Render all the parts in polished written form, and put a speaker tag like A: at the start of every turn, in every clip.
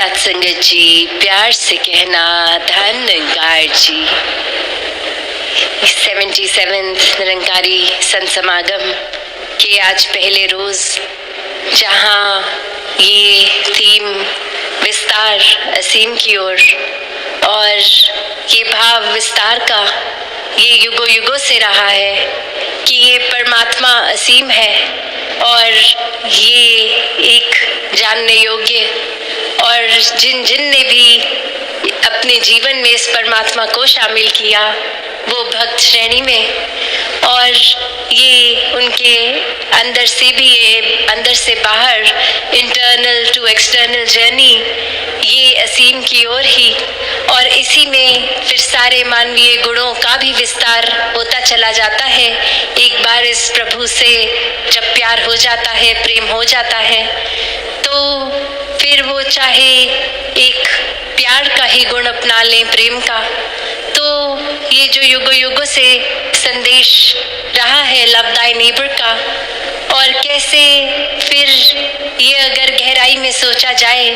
A: साथ संगत जी, प्यार से कहना धन निरंकार जी। 77 निरंकारी संत समागम के आज पहले रोज, जहां ये थीम विस्तार असीम की ओर और ये भाव विस्तार का ये युगों युगों से रहा है कि ये परमात्मा असीम है और ये एक जानने योग्य, और जिन जिन ने भी अपने जीवन में इस परमात्मा को शामिल किया वो भक्त श्रेणी में, और ये उनके अंदर से भी, ये अंदर से बाहर, इंटरनल टू एक्सटर्नल जर्नी ये असीम की ओर ही, और इसी में फिर सारे मानवीय गुणों का भी विस्तार होता चला जाता है। एक बार इस प्रभु से जब प्यार हो जाता है, प्रेम हो जाता है, तो फिर वो चाहे एक प्यार का ही गुण अपना लें, प्रेम का, तो ये जो युगों युगों से संदेश रहा है लव दाई नेबर का, और कैसे फिर ये अगर गहराई में सोचा जाए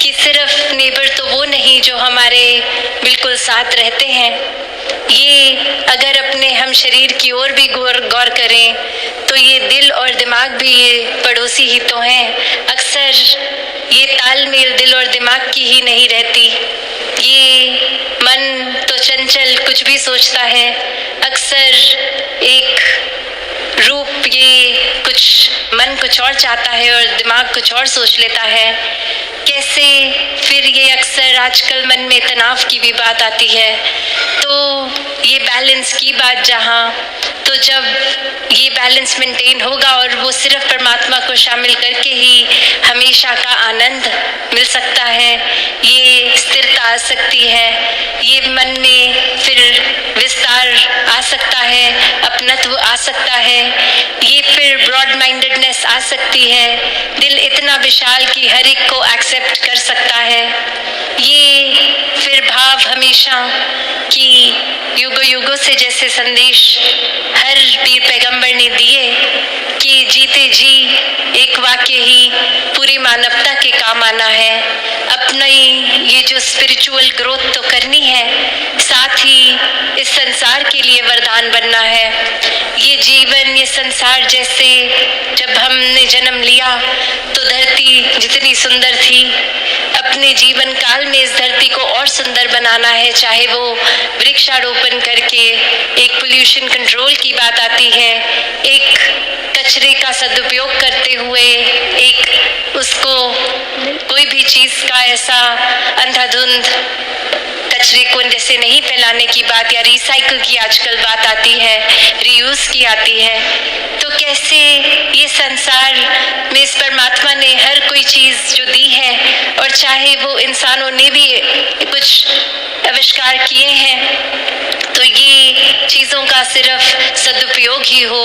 A: कि सिर्फ नेबर तो वो नहीं जो हमारे बिल्कुल साथ रहते हैं, ये अगर अपने हम शरीर की ओर भी गौर करें तो ये दिल और दिमाग भी ये पड़ोसी ही तो हैं। अक्सर ये तालमेल दिल और दिमाग की ही नहीं रहती। ये मन तो चंचल कुछ भी सोचता है, अक्सर एक रूप ये कुछ मन कुछ और चाहता है और दिमाग कुछ और सोच लेता है। कैसे फिर ये अक्सर आजकल मन में तनाव की भी बात आती है, तो ये बैलेंस की बात जहाँ, तो जब ये बैलेंस मेंटेन होगा और वो सिर्फ परमात्मा को शामिल करके ही हमेशा का आनंद मिल सकता है, ये स्थिरता आ सकती है, ये मन में फिर विस्तार आ सकता है, अपनत्व आ सकता है, ये फिर ब्रॉड माइंडेडनेस आ सकती है, दिल इतना विशाल कि हर एक को एक्सेप्ट कर सकता है। ये फिर भाव हमेशा कि युगों युगों से जैसे संदेश हर पीर पैगंबर ने दिए कि जीते जी एक वाक्य ही पूरी मानवता के काम आना है, अपना ये जो स्पिरिचुअल ग्रोथ तो करनी है, साथ ही इस संसार के लिए वरदान बनना है। ये जीवन, ये संसार, जैसे जब हमने जन्म लिया तो धरती जितनी सुंदर थी, अपने जीवन काल में इस धरती को और सुंदर बनाना है, चाहे वो वृक्षारोपण करके, एक पोल्यूशन कंट्रोल की बात आती है, एक कचरे का सदुपयोग करते हुए, एक उसको कोई भी चीज का ऐसा अंधाधुंध कचरे को जैसे नहीं फैलाने की बात, या रिसाइकल की आजकल बात आती है, रीयूज की आती है, तो कैसे ये संसार में इस परमात्मा ने हर कोई चीज जो दी है, और चाहे वो इंसानों ने भी कुछ आविष्कार किए हैं, तो ये चीजों का सिर्फ सदुपयोग ही हो,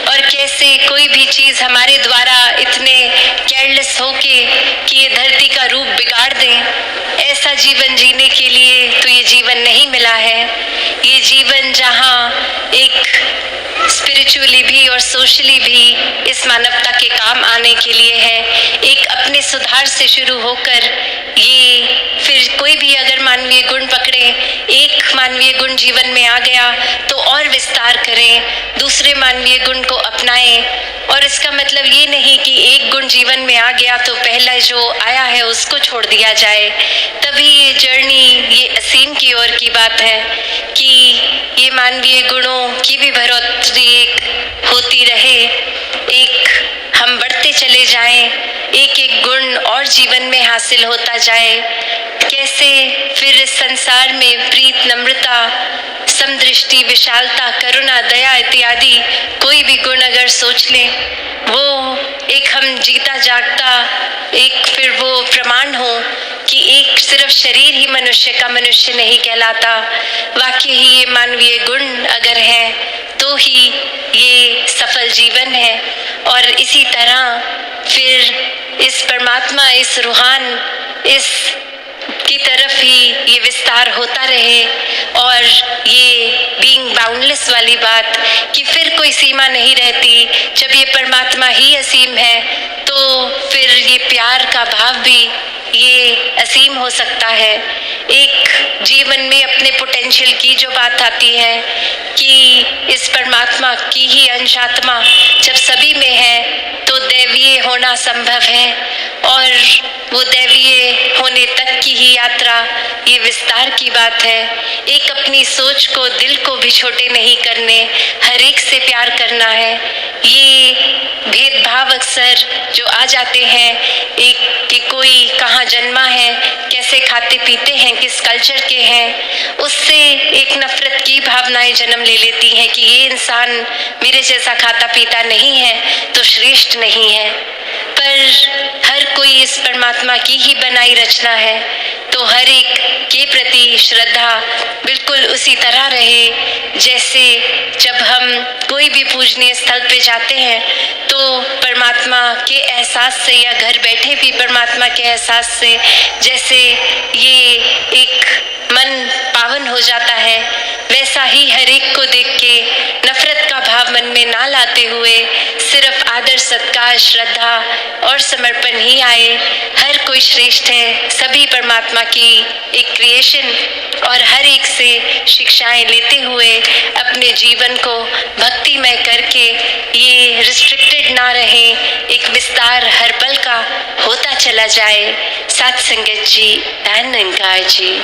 A: और कैसे कोई भी चीज हमारे द्वारा इतने केयरलेस होके कि ये धरती का रूप बिगाड़ दें, ऐसा जीवन जीने के लिए तो ये जीवन नहीं मिला है। ये जीवन जहाँ एक स्पिरिचुअली भी और सोशली भी इस मानवता के काम आने के लिए है, एक अपने सुधार से शुरू होकर ये फिर कोई भी अगर मानवीय गुण पकड़े, एक मानवीय गुण जीवन में आ गया तो और विस्तार करें, दूसरे मानवीय गुण को अपनाएं, और इसका मतलब ये नहीं कि एक गुण जीवन में आ गया तो पहला जो आया है उसको छोड़ दिया जाए। तभी ये जर्नी, ये असीम की ओर की बात है कि ये मानवीय गुणों की भी बढ़ोतरी एक होती रहे, एक हम बढ़ते चले जाएं, एक एक गुण और जीवन में हासिल होता जाए। कैसे फिर इस संसार में प्रीत, नम्रता, समदृष्टि, विशालता, करुणा, दया इत्यादि कोई भी गुण अगर सोच लें, वो एक हम जीता जागता एक फिर वो प्रमाण हो कि एक सिर्फ शरीर ही मनुष्य का मनुष्य नहीं कहलाता, वाकई ही ये मानवीय गुण अगर है तो ही ये सफल जीवन है। और इसी तरह फिर इस परमात्मा, इस रूहान, इस की तरफ ही ये विस्तार होता रहे, और ये बीइंग बाउंडलेस वाली बात कि फिर कोई सीमा नहीं रहती। जब ये परमात्मा ही असीम है तो फिर ये प्यार का भाव भी ये हो सकता है। एक जीवन में अपने पोटेंशियल की जो बात आती है कि इस परमात्मा की ही अंश आत्मा जब सभी में है तो दैवीय होना संभव है, और वो दैवीय होने तक की ही यात्रा ये विस्तार की बात है। एक अपनी सोच को, दिल को भी छोटे नहीं करने, हर एक से प्यार करना है। ये भेदभाव अक्सर जो आ जाते हैं, एक कि कोई कहाँ जन्मा है, कैसे खाते पीते हैं, किस कल्चर के हैं, उससे एक नफरत की भावनाएं जन्म ले लेती हैं कि ये इंसान मेरे जैसा खाता पीता नहीं है तो श्रेष्ठ नहीं है। पर हर कोई इस परमात्मा की ही बनाई रचना है, तो हर एक के प्रति श्रद्धा बिल्कुल उसी तरह रहे जैसे जब हम कोई भी पूजनीय स्थल पे जाते हैं तो परमात्मा के एहसास से, या घर बैठे भी परमात्मा के एहसास से जैसे ये एक मन पावन हो जाता है, वैसा ही हर एक को देख के नफरत का भाव मन में ना लाते हुए सिर्फ आदर, सत्कार, श्रद्धा और समर्पण ही आए। हर कोई श्रेष्ठ है, सभी परमात्मा की एक क्रिएशन, और हर एक से शिक्षाएं लेते हुए अपने जीवन को भक्तिमय करके ये रिस्ट्रिक्टेड ना रहे, एक विस्तार हर पल का होता चला जाए। साथ संगत जी, धन निरंकार जी।